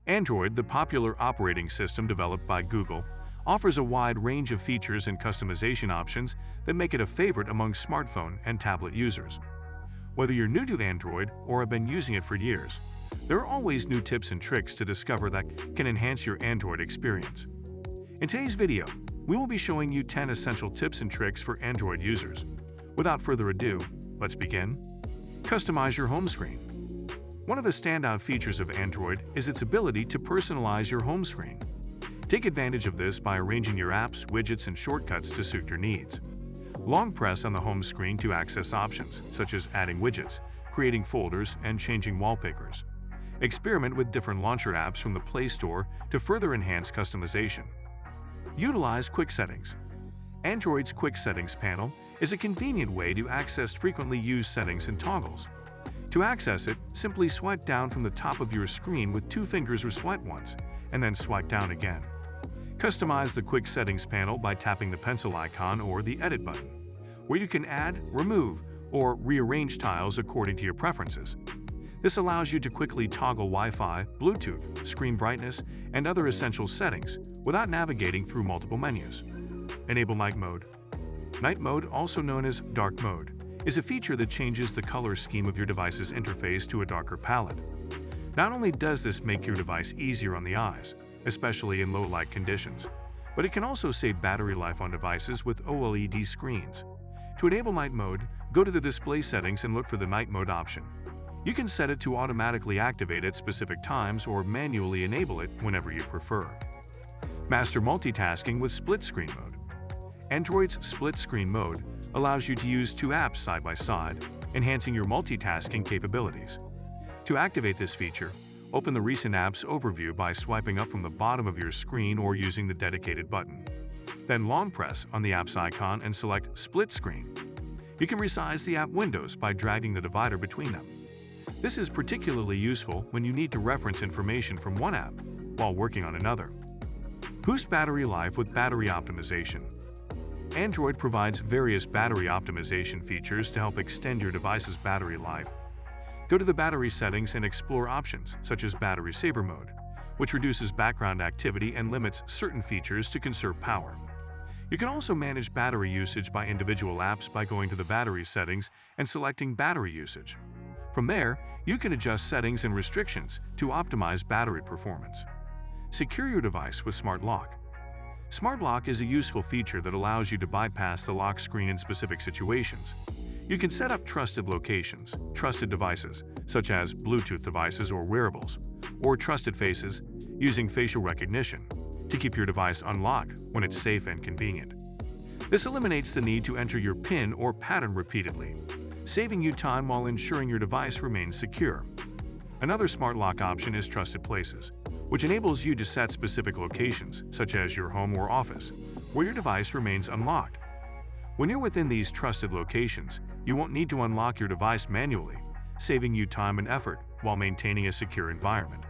Android, the popular operating system developed by Google, offers a wide range of features and customization options that make it a favorite among smartphone and tablet users. Whether you're new to Android or have been using it for years, there are always new tips and tricks to discover that can enhance your Android experience. In today's video, we will be showing you 10 essential tips and tricks for Android users. Without further ado, let's begin. Customize your home screen. One of the standout features of Android is its ability to personalize your home screen. Take advantage of this by arranging your apps, widgets, and shortcuts to suit your needs. Long press on the home screen to access options, such as adding widgets, creating folders, and changing wallpapers. Experiment with different launcher apps from the Play Store to further enhance customization. Utilize Quick Settings. Android's Quick Settings panel is a convenient way to access frequently used settings and toggles. To access it, simply swipe down from the top of your screen with 2 fingers or swipe once, and then swipe down again. Customize the Quick Settings panel by tapping the pencil icon or the Edit button, where you can add, remove, or rearrange tiles according to your preferences. This allows you to quickly toggle Wi-Fi, Bluetooth, screen brightness, and other essential settings without navigating through multiple menus. Enable Night Mode. Night Mode, also known as Dark Mode, is a feature that changes the color scheme of your device's interface to a darker palette. Not only does this make your device easier on the eyes, especially in low-light conditions, but it can also save battery life on devices with OLED screens. To enable Night Mode, go to the display settings and look for the Night Mode option. You can set it to automatically activate at specific times or manually enable it whenever you prefer. Master multitasking with Split Screen Mode. Android's Split Screen Mode allows you to use 2 apps side by side, enhancing your multitasking capabilities. To activate this feature, open the Recent Apps overview by swiping up from the bottom of your screen or using the dedicated button. Then long press on the app's icon and select Split Screen. You can resize the app windows by dragging the divider between them. This is particularly useful when you need to reference information from one app while working on another. Boost battery life with battery optimization. Android provides various battery optimization features to help extend your device's battery life. Go to the battery settings and explore options such as Battery Saver Mode, which reduces background activity and limits certain features to conserve power. You can also manage battery usage by individual apps by going to the battery settings and selecting battery usage. From there, you can adjust settings and restrictions to optimize battery performance. Secure your device with Smart Lock. Smart Lock is a useful feature that allows you to bypass the lock screen in specific situations. You can set up trusted locations, trusted devices, such as Bluetooth devices or wearables, or trusted faces, using facial recognition, to keep your device unlocked when it's safe and convenient. This eliminates the need to enter your PIN or pattern repeatedly, saving you time while ensuring your device remains secure. Another Smart Lock option is Trusted Places, which enables you to set specific locations, such as your home or office, where your device remains unlocked. When you're within these trusted locations, you won't need to unlock your device manually, saving you time and effort while maintaining a secure environment.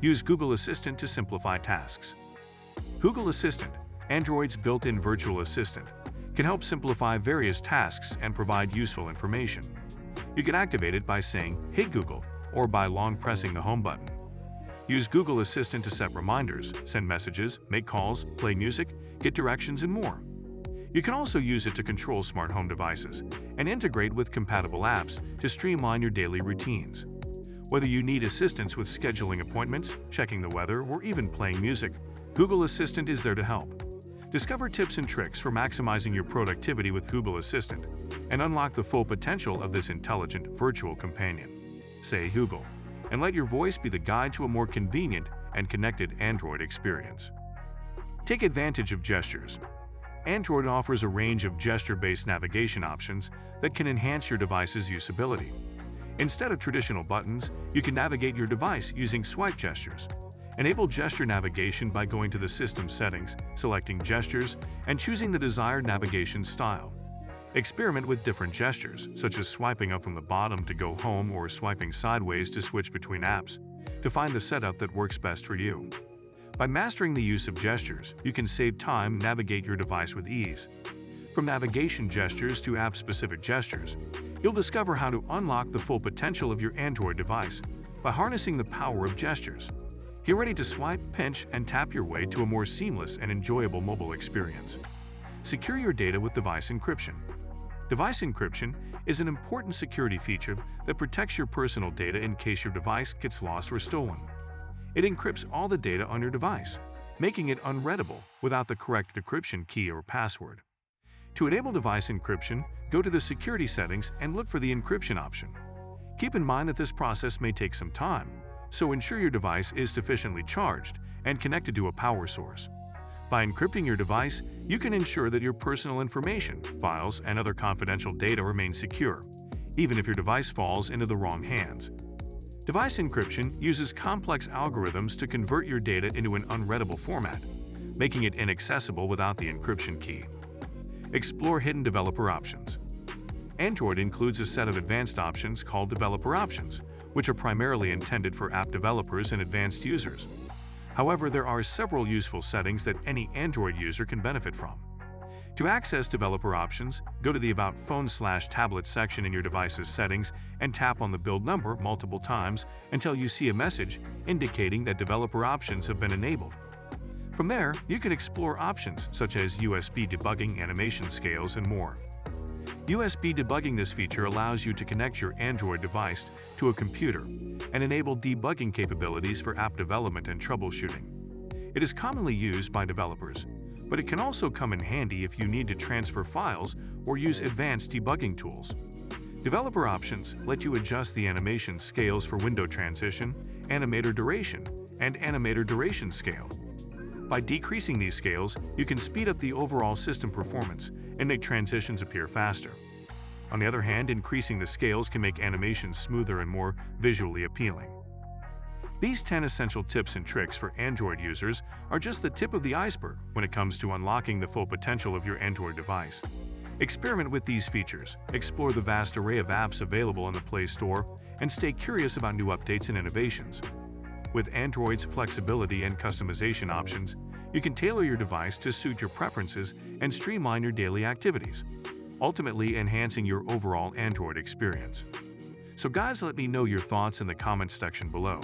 Use Google Assistant to simplify tasks. Google Assistant, Android's built-in virtual assistant, can help simplify various tasks and provide useful information. You can activate it by saying, "Hey Google," or by long pressing the home button. Use Google Assistant to set reminders, send messages, make calls, play music, get directions, and more. You can also use it to control smart home devices and integrate with compatible apps to streamline your daily routines. Whether you need assistance with scheduling appointments, checking the weather, or even playing music, Google Assistant is there to help. Discover tips and tricks for maximizing your productivity with Google Assistant and unlock the full potential of this intelligent virtual companion. Say Google, and let your voice be the guide to a more convenient and connected Android experience. Take advantage of gestures. Android offers a range of gesture-based navigation options that can enhance your device's usability. Instead of traditional buttons, you can navigate your device using swipe gestures. Enable gesture navigation by going to the System settings, selecting Gestures, and choosing the desired navigation style. Experiment with different gestures, such as swiping up from the bottom to go home or swiping sideways to switch between apps, to find the setup that works best for you. By mastering the use of gestures, you can save time and navigate your device with ease. From navigation gestures to app-specific gestures, you'll discover how to unlock the full potential of your Android device by harnessing the power of gestures. Get ready to swipe, pinch, and tap your way to a more seamless and enjoyable mobile experience. Secure your data with device encryption. Device encryption is an important security feature that protects your personal data in case your device gets lost or stolen. It encrypts all the data on your device, making it unreadable without the correct decryption key or password. To enable device encryption, go to the security settings and look for the encryption option. Keep in mind that this process may take some time, so ensure your device is sufficiently charged and connected to a power source. By encrypting your device, you can ensure that your personal information, files, and other confidential data remain secure, even if your device falls into the wrong hands. Device encryption uses complex algorithms to convert your data into an unreadable format, making it inaccessible without the encryption key. Explore hidden developer options. Android includes a set of advanced options called developer options, which are primarily intended for app developers and advanced users. However, there are several useful settings that any Android user can benefit from. To access developer options, go to the About Phone/Tablet section in your device's settings and tap on the build number multiple times until you see a message indicating that developer options have been enabled. From there, you can explore options such as USB debugging, animation scales, and more. USB debugging. This feature allows you to connect your Android device to a computer and enable debugging capabilities for app development and troubleshooting. It is commonly used by developers, but it can also come in handy if you need to transfer files or use advanced debugging tools. Developer options let you adjust the animation scales for window transition, animator duration, and animator duration scale. By decreasing these scales, you can speed up the overall system performance and make transitions appear faster. On the other hand, increasing the scales can make animations smoother and more visually appealing. These 10 essential tips and tricks for Android users are just the tip of the iceberg when it comes to unlocking the full potential of your Android device. Experiment with these features, explore the vast array of apps available on the Play Store, and stay curious about new updates and innovations. With Android's flexibility and customization options, you can tailor your device to suit your preferences and streamline your daily activities, ultimately enhancing your overall Android experience. So guys, let me know your thoughts in the comments section below.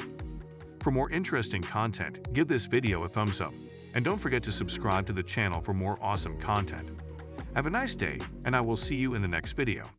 For more interesting content, give this video a thumbs up, and don't forget to subscribe to the channel for more awesome content. Have a nice day, and I will see you in the next video.